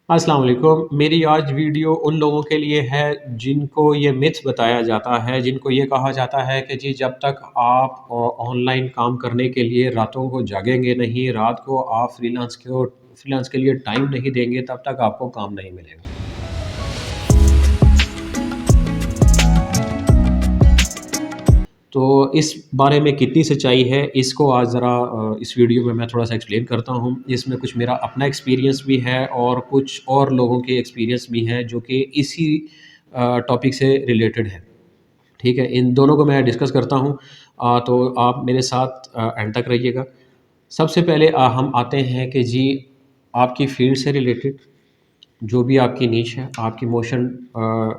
अस्सलाम वालेकुम। मेरी आज वीडियो उन लोगों के लिए है जिनको ये मिथ्स बताया जाता है, जिनको ये कहा जाता है कि जी जब तक आप ऑनलाइन काम करने के लिए रातों को जागेंगे नहीं, रात को आप फ्रीलांस के लिए टाइम नहीं देंगे, तब तक आपको काम नहीं मिलेगा। तो इस बारे में कितनी सच्चाई है, इसको आज ज़रा इस वीडियो में मैं थोड़ा-सा एक्सप्लेन करता हूँ। इसमें कुछ मेरा अपना एक्सपीरियंस भी है और कुछ और लोगों के एक्सपीरियंस भी हैं जो कि इसी टॉपिक से रिलेटेड है। ठीक है? इन दोनों को मैं डिस्कस करता हूँ। तो आप मेरे साथ एंड तक रहिएगा। सबसे पहले हम आते हैं कि जी आपकी फ़ील्ड से रिलेटेड जो भी आपकी नीश है, आपकी मोशन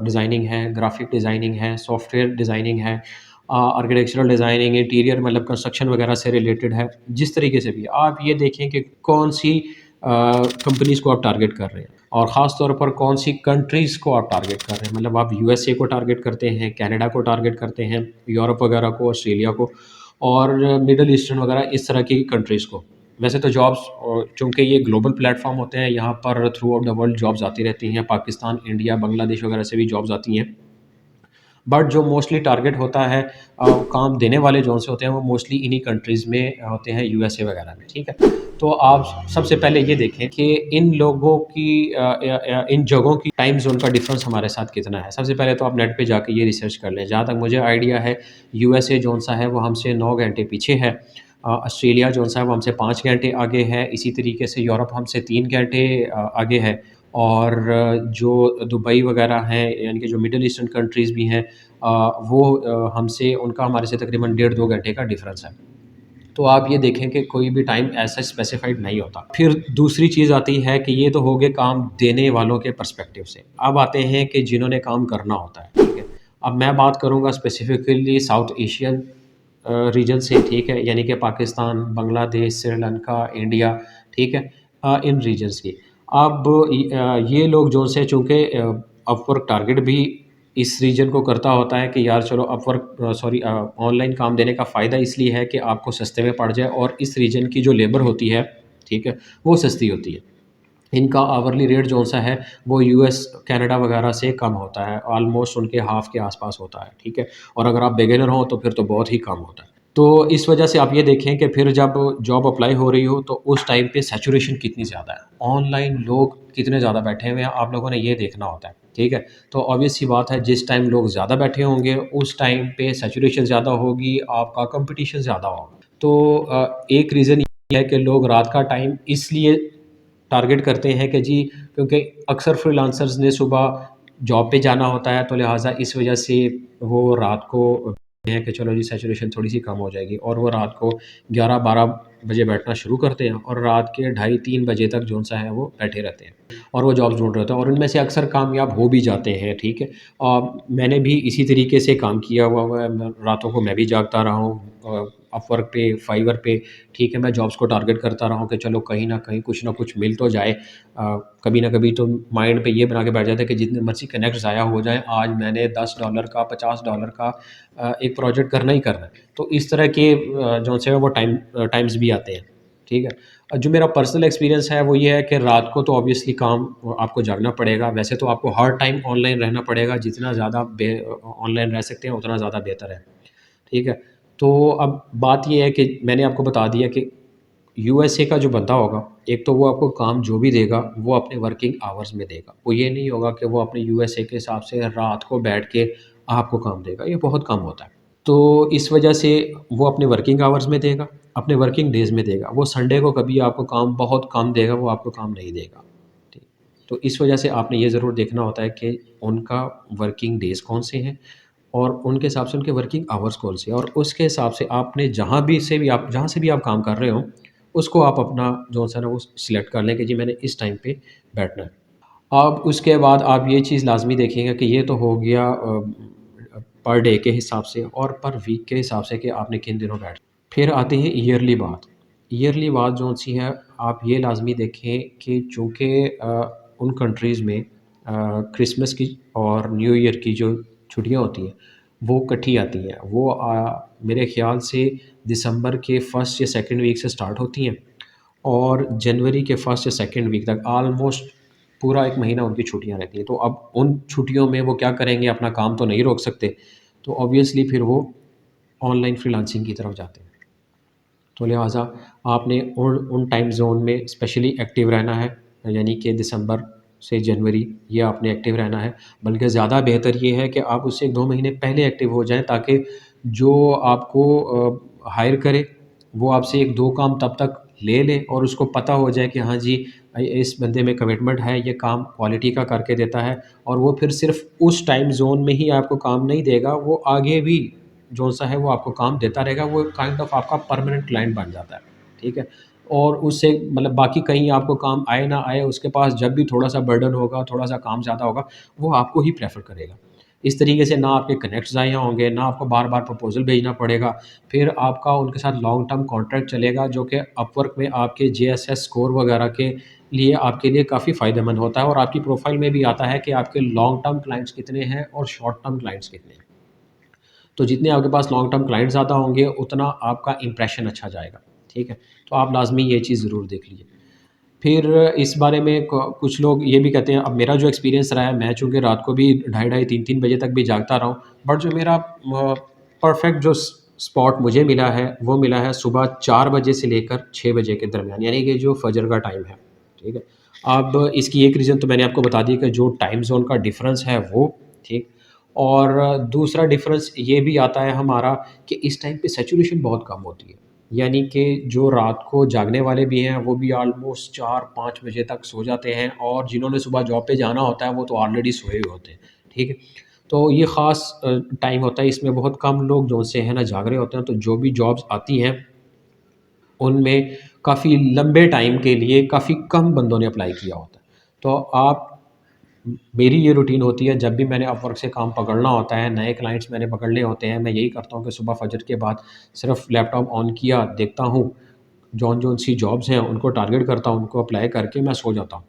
डिज़ाइनिंग है, ग्राफ़िक डिज़ाइनिंग है, सॉफ्टवेयर डिज़ाइनिंग है, आर्किटेक्चरल डिज़ाइनिंग, इंटीरियर मतलब कंस्ट्रक्शन वगैरह से रिलेटेड है, जिस तरीके से भी आप ये देखें कि कौन-सी कंपनीज़ को आप टारगेट कर रहे हैं और ख़ास तौर पर कौन-सी कंट्रीज़ को आप टारगेट कर रहे हैं। मतलब आप यूएसए को टारगेट करते हैं, कनाडा को टारगेट करते हैं, यूरोप वगैरह को, ऑस्ट्रेलिया को और मिडल ईस्टर्न वगैरह इस तरह की कंट्रीज़ को। वैसे तो जॉब्स चूँकि ये ग्लोबल प्लेटफ़ॉर्म होते हैं, यहाँ पर through out the world jobs आती रहती हैं। पाकिस्तान, इंडिया, बांग्लादेश वगैरह से भी जॉब्स आती हैं। बट जो मोस्टली टारगेट होता है काम देने वाले जौन से होते हैं, वो मोस्टली इन्हीं कंट्रीज़ में होते हैं, यूएसए वगैरह में, ठीक है? तो आप सबसे पहले ये देखें कि इन लोगों की इन जगहों की टाइम ज़ोन का डिफ़रेंस हमारे साथ कितना है। सबसे पहले तो आप नेट पे जाके ये रिसर्च कर लें। जहाँ तक मुझे आइडिया है, यूएसए जौन-सा है, वो हमसे 9 घंटे पीछे है। ऑस्ट्रेलिया जौन-सा है, वो हमसे 5 घंटे आगे है। इसी तरीके से यूरोप हमसे 3 घंटे आगे है और जो दुबई वगैरह हैं, यानी कि जो मिडल ईस्टर्न कंट्रीज़ भी हैं वो हमसे उनका हमारे से तकरीबन डेढ़ 2 घंटे का डिफ़रेंस है। तो आप ये देखें कि कोई भी टाइम ऐसा स्पेसिफ़ाइड नहीं होता। फिर दूसरी चीज़ आती है कि ये तो हो गए काम देने वालों के पर्सपेक्टिव से। अब आते हैं कि जिन्होंने काम करना होता है, ठीक है? अब मैं बात करूँगा स्पेसिफ़िकली साउथ एशियन रीजन से, ठीक है? यानी कि पाकिस्तान, बांग्लादेश, श्रीलंका, इंडिया, ठीक है? इन रीजन्स की। अब ये लोग जो से चूँकि अपवर्क टारगेट भी इस रीजन को करता होता है कि यार चलो ऑनलाइन काम देने का फ़ायदा इसलिए है कि आपको सस्ते में पड़ जाए और इस रीजन की जो लेबर होती है, ठीक है? वो सस्ती होती है। इनका आवरली रेट जो-सा है वो यूएस, कनाडा वगैरह से कम होता है, ऑलमोस्ट उनके हाफ़ के आस-पास होता है, ठीक है? और अगर आप बिगिनर हो तो फिर तो बहुत ही कम होता है। तो इस वजह से आप ये देखें कि फिर जब जॉब अप्लाई हो रही हो तो उस टाइम पे सैचुरेशन कितनी ज़्यादा है। ऑनलाइन लोग कितने ज़्यादा बैठे हुए हैं, आप लोगों ने ये देखना होता है, ठीक है? तो ऑब्वियस सी बात है जिस टाइम लोग ज़्यादा बैठे होंगे, उस टाइम पे सैचुरेशन ज़्यादा होगी, आपका कॉम्पिटिशन ज़्यादा होगा। तो एक रीज़न ये है कि लोग रात का टाइम इसलिए टारगेट करते हैं कि जी क्योंकि अक्सर फ्रीलांसर्स ने सुबह जॉब पे जाना होता है, तो लिहाज़ा इस वजह से वो रात को हैं कि चलो जी सैचुरेशन थोड़ी-सी कम हो जाएगी और वो रात को 11-12 बजे बैठना शुरू करते हैं और रात के ढाई 3 बजे तक जौन-सा है वो बैठे रहते हैं और वो जॉब्स ढूँढ रहे होते हैं और उनमें से अक्सर कामयाब हो भी जाते हैं, ठीक है। मैंने भी इसी तरीके से काम किया हुआ है, मैं रातों को मैं भी जागता रहा हूँ अपवर्क पे, फाइवर पे, ठीक है, मैं जॉब्स को टारगेट करता रहा हूँ कि चलो कहीं न कहीं कुछ न कुछ मिल तो जाए। कभी न कभी तो माइंड पे ये बना के बैठ जाता है कि जितने मर्ज़ी कनेक्ट ज़ाया हो जाएँ, आज मैंने $10 का, $50 का एक प्रोजेक्ट करना ही करना है। तो इस तरह के जो से वो टाइम्स भी आते हैं, ठीक है। जो मेरा पर्सनल एक्सपीरियंस है वो ये है कि रात को तो ऑब्वियसली काम आपको जागना पड़ेगा। वैसे तो आपको हर टाइम ऑनलाइन रहना पड़ेगा, जितना ज़्यादा ऑनलाइन रह सकते हैं उतना ज़्यादा बेहतर है, ठीक है। तो अब बात ये है कि मैंने आपको बता दिया कि यूएसए का जो बंदा होगा, एक तो वो आपको काम जो भी देगा, वो अपने वर्किंग आवर्स में देगा। वो ये नहीं होगा कि वो अपने यूएसए के हिसाब से रात को बैठ के आपको काम देगा, ये बहुत कम होता है। तो इस वजह से वो अपने वर्किंग आवर्स में देगा, अपने वर्किंग डेज़ में देगा। वो संडे को कभी आपको काम बहुत कम देगा, वो आपको काम नहीं देगा। ठीक। तो इस वजह से आपने ये ज़रूर देखना होता है कि उनका वर्किंग डेज़ कौन से हैं और उनके हिसाब से उनके वर्किंग आवर्स कौन से हैं और उसके हिसाब से आपने जहाँ से भी आप काम कर रहे हो, उसको आप अपना जो-सा ना वो सिलेक्ट कर लें कि जी मैंने इस टाइम पे बैठना है। अब उसके बाद आप ये चीज़ लाज़मी देखेंगे कि ये तो हो गया पर डे के हिसाब से और पर वीक के हिसाब से कि आपने किन दिनों बैठना। फिर आती है ईयरली बात। ईयरली बात जो-सी है आप ये लाज़मी देखें कि चूँकि उन कंट्रीज़ में क्रिसमस की और न्यू ईयर की जो छुट्टियाँ होती हैं, वो इकट्ठी आती हैं। वो मेरे ख़्याल से दिसंबर के फर्स्ट या सेकंड वीक से स्टार्ट होती हैं और जनवरी के फर्स्ट या सेकंड वीक तक ऑलमोस्ट पूरा 1 महीना उनकी छुट्टियाँ रहती हैं। तो अब उन छुट्टियों में वो क्या करेंगे, अपना काम तो नहीं रोक सकते, तो ऑब्वियसली फिर वो ऑनलाइन फ्रीलांसिंग की तरफ जाते हैं। तो लिहाज़ा आपने उन टाइम ज़ोन में स्पेशली एक्टिव रहना है, यानी कि दिसंबर से जनवरी ये आपने एक्टिव रहना है। बल्कि ज़्यादा बेहतर ये है कि आप उससे 2 महीने पहले एक्टिव हो जाएँ, ताकि जो आपको हायर करे, वो आपसे 1-2 काम तब तक ले ले और उसको पता हो जाए कि हाँ जी, इस बंदे में कमिटमेंट है, ये काम क्वालिटी का करके देता है, और वो फिर सिर्फ़ उस टाइम ज़ोन में ही आपको काम नहीं देगा, वो आगे भी जो-सा है वो आपको काम देता रहेगा, वो काइंड ऑफ आपका परमानेंट क्लाइंट बन जाता है, ठीक है? और उससे मतलब बाकी कहीं आपको काम आए ना आए, उसके पास जब भी थोड़ा-सा बर्डन होगा, थोड़ा-सा काम ज़्यादा होगा, वो आपको ही प्रेफ़र करेगा। इस तरीके से ना आपके कनेक्ट्स ज़ाया होंगे, ना आपको बार-बार प्रपोज़ल भेजना पड़ेगा, फिर आपका उनके साथ लॉन्ग टर्म कॉन्ट्रैक्ट चलेगा, जो कि अपवर्क में आपके जेएसएस स्कोर वगैरह के लिए आपके लिए काफ़ी फ़ायदेमंद होता है, और आपकी प्रोफ़ाइल में भी आता है कि आपके लॉन्ग टर्म क्लाइंट्स कितने हैं और शॉर्ट टर्म क्लाइंट्स कितने हैं। तो जितने आपके पास लॉन्ग टर्म क्लाइंट ज़्यादा होंगे, उतना आपका इम्प्रेशन अच्छा जाएगा, ठीक है? तो आप लाज़मी ये चीज़ ज़रूर देख लीजिए। फिर इस बारे में क कुछ लोग ये भी कहते हैं, अब मेरा जो एक्सपीरियंस रहा है, मैं चूँकि रात को भी ढाई-ढाई 3-3 बजे तक भी जागता रहा हूँ, बट जो मेरा परफ़ेक्ट जो स्पॉट मुझे मिला है, वो मिला है सुबह 4 बजे से लेकर 6 बजे के दरमियान, यानी कि जो फ़जर का टाइम है, ठीक है? अब इसकी एक रीज़न तो मैंने आपको बता दी कि जो टाइम ज़ोन का डिफ़रेंस है वो, ठीक? और दूसरा डिफ़रेंस ये भी आता है हमारा कि इस टाइम पे सैचुरेशन बहुत कम होती है। यानी कि जो रात को जागने वाले भी हैं, वो भी ऑलमोस्ट 4-5 बजे तक सो जाते हैं, और जिन्होंने सुबह जॉब पे जाना होता है, वो तो ऑलरेडी सोए हुए होते हैं, ठीक है? तो ये ख़ास टाइम होता है, इसमें बहुत कम लोग जो से है ना जाग रहे होते हैं, तो जो भी जॉब्स आती हैं, उनमें काफ़ी लंबे टाइम के लिए काफ़ी कम बंदों ने अप्लाई किया होता है। तो आप मेरी ये रूटीन होती है, जब भी मैंने अपवर्क से काम पकड़ना होता है, नए क्लाइंट्स मैंने पकड़ने होते हैं, मैं यही करता हूँ कि सुबह फ़जर के बाद सिर्फ़ लैपटॉप ऑन किया, देखता हूँ, जौन-जौन सी जॉब्स हैं, उनको टारगेट करता हूँ, उनको अप्लाई करके मैं सो जाता हूँ।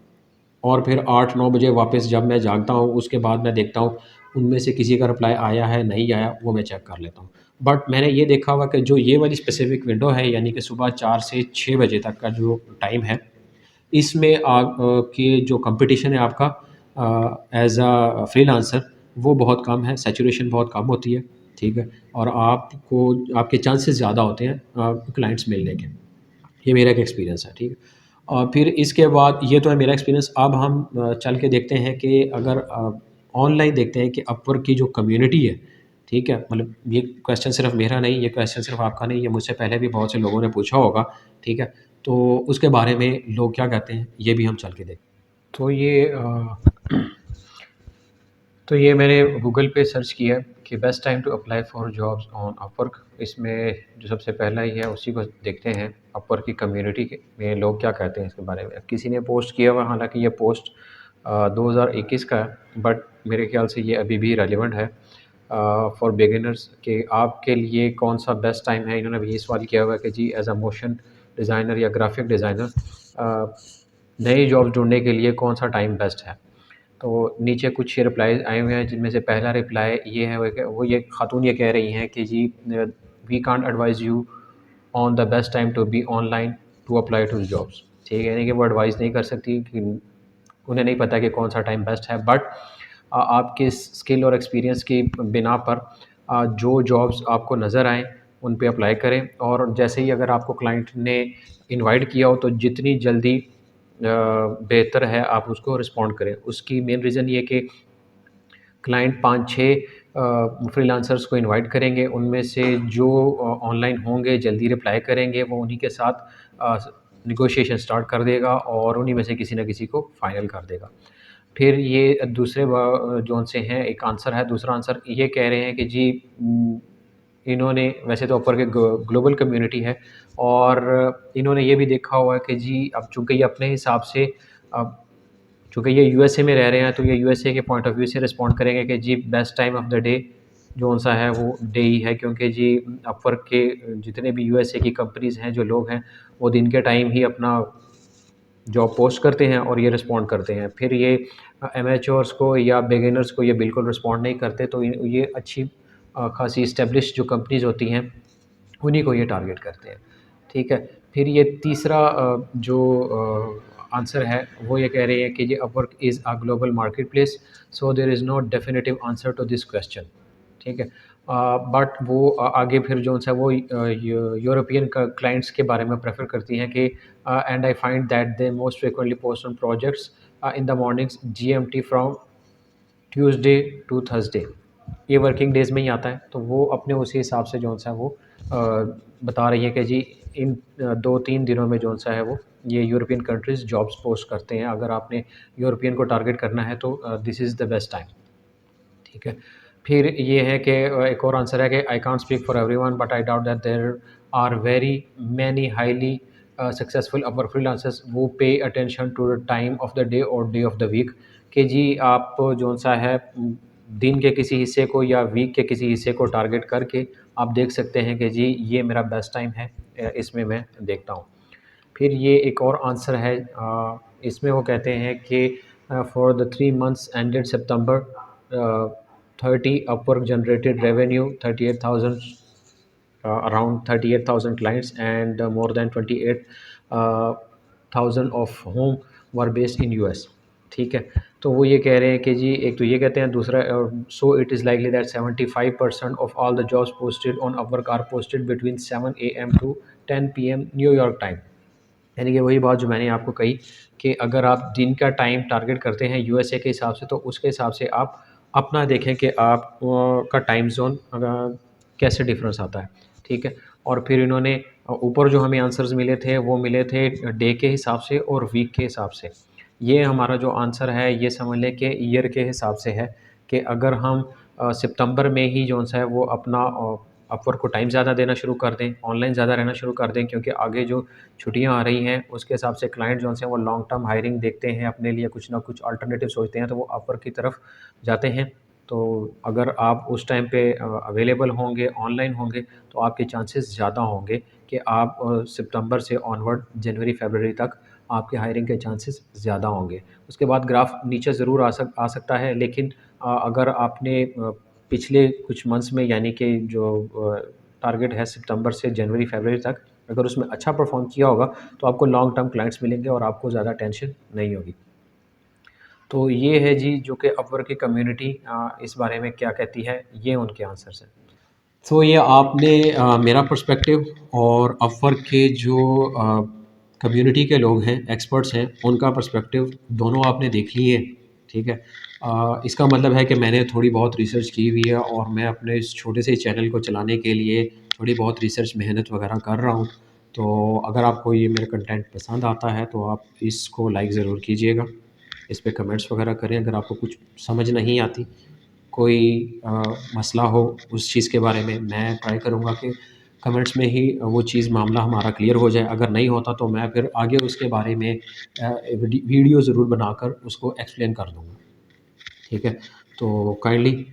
और फिर 8-9 बजे वापस जब मैं जागता हूँ, उसके बाद मैं देखता हूँ, उनमें से किसी का रिप्लाई आया है, नहीं आया, वो मैं चेक कर लेता हूँ। बट मैंने ये देखा हुआ कि जो ये वाली स्पेसिफ़िक विंडो है, यानी कि सुबह 4 से 6 बजे तक का जो टाइम है, इसमें के जो कॉम्पिटिशन है आपका एज़ अ फ्रीलांसर, वो बहुत कम है, सैचुरेशन बहुत कम होती है, ठीक है? और आपको आपके चांसेस ज़्यादा होते हैं क्लाइंट्स मिलने के। ये मेरा एक एक्सपीरियंस है, ठीक है? और फिर इसके बाद ये तो है मेरा एक्सपीरियंस। अब हम चल के देखते हैं कि अगर ऑनलाइन देखते हैं कि अपवर्क की जो कम्युनिटी है, ठीक है? मतलब ये क्वेश्चन सिर्फ़ मेरा नहीं, ये क्वेश्चन सिर्फ़ आपका नहीं, ये मुझसे पहले भी बहुत से लोगों ने पूछा होगा, ठीक है? तो उसके बारे में लोग क्या कहते हैं, ये भी हम चल के देखते हैं। तो ये तो ये मैंने गूगल पे सर्च किया कि best time to apply for jobs on Upwork. इसमें जो सबसे पहला ही है उसी को देखते हैं, अपवर्क की कम्युनिटी के में लोग क्या कहते हैं इसके बारे में। किसी ने पोस्ट किया हुआ, हालाँकि ये पोस्ट 2021 का है, बट मेरे ख़्याल से ये अभी भी रेलेवेंट है फॉर बिगिनर्स, कि आपके लिए कौन-सा बेस्ट टाइम है। इन्होंने भी ये सवाल किया हुआ है कि जी एज़ अ मोशन डिज़ाइनर या ग्राफ़िक डिज़ाइनर नई जॉब ढूँढने के लिए कौन-सा टाइम बेस्ट है। तो नीचे कुछ रिप्लाईज़ आए हुए हैं, जिनमें से पहला रिप्लाई ये है, वो ये खातून ये कह रही हैं कि जी we can't advise you on the best time to be online to apply to jobs. ठीक है, यानी कि वो एडवाइस नहीं कर सकती, कि उन्हें नहीं पता कि कौन-सा टाइम बेस्ट है, बट आपके स्किल और एक्सपीरियंस की बिना पर जो जॉब्स आपको नज़र आएँ, उन पे अप्लाई करें, और जैसे ही अगर आपको क्लाइंट ने इनवाइट किया हो, तो जितनी जल्दी बेहतर है आप उसको रिस्पॉन्ड करें। उसकी मेन रीज़न ये है कि क्लाइंट 5-6 फ्रीलांसर्स को इनवाइट करेंगे, उनमें से जो ऑनलाइन होंगे, जल्दी रिप्लाई करेंगे, वो उन्हीं के साथ नेगोशिएशन स्टार्ट कर देगा, और उन्हीं में से किसी न किसी को फाइनल कर देगा। फिर ये दूसरे जौन से हैं, एक आंसर है, दूसरा आंसर ये कह रहे हैं कि जी इन्होंने वैसे तो अपवर्क एक ग्लोबल कम्युनिटी है, और इन्होंने ये भी देखा हुआ है कि जी अब चूँकि ये अपने हिसाब से अब चूँकि ये यूएसए में रह रहे हैं, तो ये यूएसए के पॉइंट ऑफ व्यू से रिस्पॉन्ड करेंगे कि जी best time of the day कौन-सा है, वो डे ही है, क्योंकि जी अपवर्क के जितने भी यूएसए की कंपनीज़ हैं, जो लोग हैं, वो दिन के टाइम ही अपना जॉब पोस्ट करते हैं और ये रिस्पॉन्ड करते हैं। फिर ये एमेच्योर्स को या बिगिनर्स को ये बिल्कुल रिस्पॉन्ड नहीं करते, तो ये अच्छी खासी एस्टेब्लिश्ड जो कंपनीज़ होती हैं, उन्हीं को ये टारगेट करते हैं, ठीक है। फिर ये तीसरा जो आंसर है वो ये कह रही है कि ये Upwork is a global market place, so there is no definitive answer to this question. ठीक है। बट वो आगे फिर जो सा वो यूरोपियन क्लाइंट्स के बारे में प्रेफर करती हैं कि and I find that they most frequently post on projects in the mornings GMT from Tuesday to Thursday. ये वर्किंग डेज़ में ही आता है, तो वो अपने उसी हिसाब से जो-सा वो बता रही है कि जी इन 2-3 दिनों में जो-सा है वो ये यूरोपियन कंट्रीज़ जॉब्स पोस्ट करते हैं। अगर आपने यूरोपियन को टारगेट करना है तो this is the best time. ठीक है। फिर ये है कि एक और आंसर है कि I can't speak for everyone but I doubt that there are very many highly successful upper freelancers वो pay attention to the time of the day और डे ऑफ द वीक। कि जी आप जो सा है दिन के किसी हिस्से को या वीक के किसी हिस्से को टारगेट करके आप देख सकते हैं कि जी ये मेरा बेस्ट टाइम है, इसमें मैं देखता हूँ। फिर ये एक और आंसर है, इसमें वो कहते हैं कि for the 3 months ended September 30 Upwork generated revenue 38,000, around 38,000 clients and more than 28,000 of whom were based in US। ठीक है। तो वो ये कह रहे हैं कि जी एक तो ये कहते हैं, दूसरा so it is likely that 75% of all the jobs posted on Upwork are posted between 7 AM to 10 PM New York time. यानी कि वही बात जो मैंने आपको कही कि अगर आप दिन का टाइम टारगेट करते हैं यूएसए के हिसाब से, तो उसके हिसाब से आप अपना देखें कि आप का टाइम ज़ोन कैसे डिफरेंस आता है। ठीक है। और फिर इन्होंने ऊपर जो हमें आंसर्स मिले थे वो मिले थे डे के हिसाब से और वीक के हिसाब से। ये हमारा जो आंसर है ये समझ लें कि ईयर के हिसाब से है कि अगर हम सितंबर में ही जो-सा है वो अपना अपवर्क को टाइम ज़्यादा देना शुरू कर दें, ऑनलाइन ज़्यादा रहना शुरू कर दें, क्योंकि आगे जो छुट्टियाँ आ रही हैं उसके हिसाब से क्लाइंट जो हैं वो लॉन्ग टर्म हायरिंग देखते हैं, अपने लिए कुछ ना कुछ अल्टरनेटिव सोचते हैं, तो वो अपवर्क की तरफ जाते हैं। तो अगर आप उस टाइम पे अवेलेबल होंगे, ऑनलाइन होंगे, तो आपके चांसेस ज़्यादा होंगे कि आप सितंबर से ऑनवर्ड जनवरी फरवरी तक आपके हायरिंग के चांसेस ज़्यादा होंगे। उसके बाद ग्राफ नीचे ज़रूर आ सकता है, लेकिन अगर आपने पिछले कुछ मंथ्स में यानी कि जो टारगेट है सितंबर से जनवरी फरवरी तक, अगर उसमें अच्छा परफ़ॉर्म किया होगा, तो आपको लॉन्ग टर्म क्लाइंट्स मिलेंगे और आपको ज़्यादा टेंशन नहीं होगी। तो ये है जी जो कि अपवर्क की कम्युनिटी इस बारे में क्या कहती है, ये उनके आंसर्स हैं। तो ये आपने मेरा पर्सपेक्टिव और अपवर्क के जो कम्युनिटी के लोग हैं, एक्सपर्ट्स हैं, उनका पर्सपेक्टिव दोनों आपने देख लिए। ठीक है। इसका मतलब है कि मैंने थोड़ी बहुत रिसर्च की हुई है और मैं अपने इस छोटे से चैनल को चलाने के लिए थोड़ी बहुत रिसर्च मेहनत वगैरह कर रहा हूँ। तो अगर आपको ये मेरा कंटेंट पसंद आता है तो आप इसको लाइक ज़रूर कीजिएगा, इस पे कमेंट्स वगैरह करें। अगर आपको कुछ समझ नहीं आती, कोई मसला हो उस चीज़ के बारे में, मैं ट्राई करूँगा कि कमेंट्स में ही वो चीज़ मामला हमारा क्लियर हो जाए। अगर नहीं होता तो मैं फिर आगे उसके बारे में वीडियो ज़रूर बनाकर उसको एक्सप्लेन कर दूँगा। ठीक है। तो काइंडली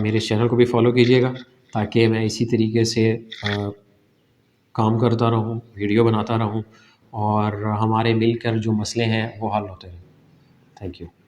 मेरे चैनल को भी फॉलो कीजिएगा ताकि मैं इसी तरीके से काम करता रहूँ, वीडियो बनाता रहूँ और हमारे मिलकर जो मसले हैं वो हल होते रहें। Thank you.